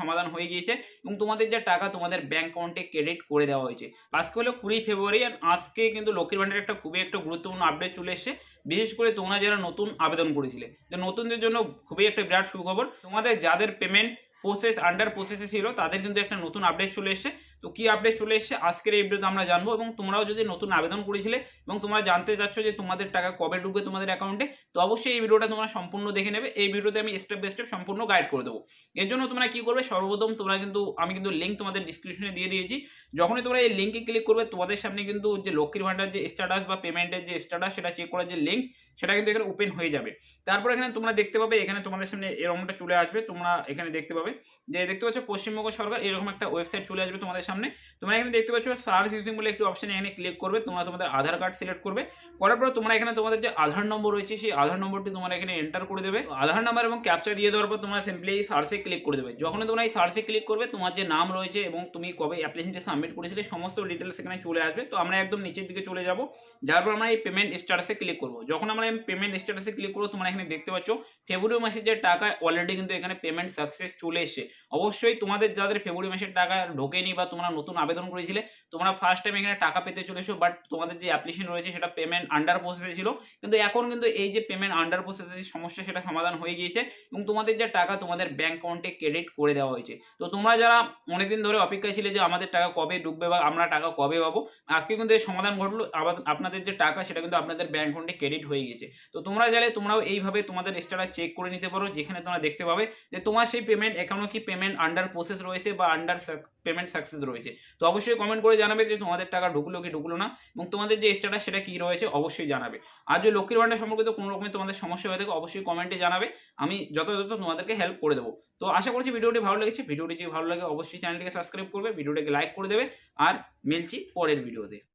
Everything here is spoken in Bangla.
সমাধান হয়ে গিয়েছে এবং তোমাদের যে টাকা তোমাদের ব্যাংক অ্যাকাউন্টে ক্রেডিট করে দেওয়া হয়েছে। আজকে হলো 20 ফেব্রুয়ারি আর আজকে কিন্তু লক্ষ্মীর ভান্ডারের একটা খুবই একটা গুরুত্বপূর্ণ আপডেট চলে এসেছে। বিশেষ করে তোমরা যারা নতুন আবেদন করেছিলে, যে নতুনদের জন্য খুবই একটা বিরাট সুখবর। তোমাদের যাদের পেমেন্ট আন্ডার প্রসেসে ছিল তাদের কিন্তু একটা নতুন আপডেট চলে এসেছে। তো কি আপডেট চলে এসেছে আজকের এই ভিডিওতে আমরা জানবো, এবং তোমরাও যদি নতুন আবেদন করেছিলে এবং তোমরা জানতে চাচ্ছ যে তোমাদের টাকা কবে ঢুকবে তোমাদের অ্যাকাউন্টে, তো অবশ্যই এই ভিডিওটা তোমরা সম্পূর্ণ দেখে নেবে। এই ভিডিওতে আমি স্টেপ বাই স্টেপ সম্পূর্ণ গাইড করে দেবো। এর জন্য তোমরা কি করবে, সর্বপ্রথম আমি কিন্তু লিঙ্ক তোমাদের ডিসক্রিপশনে দিয়ে দিয়েছি। যখনই তোমরা এই লিঙ্কে ক্লিক করবে তোমাদের সামনে কিন্তু যে লক্ষ্মীর ভান্ডার যে স্ট্যাটাস বা পেমেন্টের যে স্ট্যাটাস সেটা চেক করার যে লিঙ্ক সেটা কিন্তু এখানে ওপেন হয়ে যাবে। তারপর এখানে তোমরা দেখতে পাবে, এখানে তোমাদের সামনে এরকমটা চলে আসবে। তোমরা এখানে দেখতে পাবে যে দেখতে পাচ্ছ পশ্চিমবঙ্গ সরকার, এরকম একটা ওয়েবসাইট চলে আসবে তোমাদের সামনে। তোমরা এখানে দেখতে পাচ্ছ সার্চ ইউজিং বলে একটি অপশন, এখানে ক্লিক করবে। তোমরা তোমাদের আধার কার্ড সিলেক্ট করবে। করার পর তোমরা এখানে তোমাদের যে আধার নম্বর রয়েছে সেই আধার নম্বরটি তোমরা এখানে এন্টার করে দেবে। আধার নাম্বার এবং ক্যাপচা দিয়ে দেওয়ার পর তোমরা সিম্পলি এই সার্চে ক্লিক করে দেবে। যখন তোমরা এই সার্চে ক্লিক করবে তোমার যে নাম রয়েছে এবং তুমি কবে অ্যাপ্লিকেশনটি সাবমিট করেছিলে সমস্ত ডিটেলস এখানে চলে আসবে। তো আমরা একদম নিচের দিকে চলে যাব, যার পর আমরা এই পেমেন্ট স্ট্যাটাসে ক্লিক করব। যখন আমরা এই পেমেন্ট স্ট্যাটাসে ক্লিক করব তোমরা এখানে দেখতে পাচ্ছ ফেব্রুয়ারি মাসের যে টাকা অলরেডি কিন্তু এখানে পেমেন্ট সাকসেস চলে এসেছে। অবশ্যই তোমাদের যাদের ফেব্রুয়ারি মাসের টাকা ঢোকেনি বা তোমরা নতুন আবেদন করেছিলে তোমরা ফার্স্ট টাইম এখানে টাকা পেতে চলেছো, বাট তোমাদের যে অ্যাপ্লিকেশন রয়েছে সেটা পেমেন্ট আন্ডার প্রসেসে ছিল, কিন্তু এখন কিন্তু এই যে পেমেন্ট আন্ডার প্রসেসের যে সমস্যা সেটা সমাধান হয়ে গিয়েছে এবং তোমাদের যে টাকা তোমাদের ব্যাংক অ্যাকাউন্টে ক্রেডিট করে দেওয়া হয়েছে। তো তোমরা যারা অনেকদিন ধরে অপেক্ষায় ছিলে যে আমাদের টাকা কবে ঢুকবে বা আমরা টাকা কবে পাবো, আজকে কিন্তু এই সমাধান ঘটলো। আবার আপনাদের যে টাকা সেটা কিন্তু আপনাদের ব্যাংক অ্যাকাউন্টে ক্রেডিট হয়ে গেছে। তো তোমরা চাইলে তোমরাও এইভাবে তোমাদের স্ট্যাটাস চেক করে নিতে পারো, যেখানে তোমরা দেখতে পাবে যে তোমার সেই পেমেন্ট এখনো কি পেমেন্ট আন্ডার প্রসেস রয়েছে বা আন্ডার পেমেন্ট সাকসেস রয়েছে। তো অবশ্যই কমেন্ট করে জানাবে যে তোমাদের টাকা ঢুকলো কি ঢুকলো না, এবং তোমাদের যে স্ট্যাটাস সেটা কি রয়েছে অবশ্যই জানাবে। আর যদি লক্ষ্মীর ভান্ডার সম্পর্কিত কোনো রকমের তোমাদের সমস্যা হয়ে থাকে অবশ্যই কমেন্টে জানাবে, আমি যথাযথ তোমাদেরকে হেল্প করে দেবো। তো আশা করছি ভিডিওটি ভালো লেগেছে। ভিডিওটি যদি ভালো লাগে অবশ্যই চ্যানেলটিকে সাবস্ক্রাইব করবে, ভিডিওটাকে লাইক করে দেবে, আর মিলছি পরের ভিডিওতে।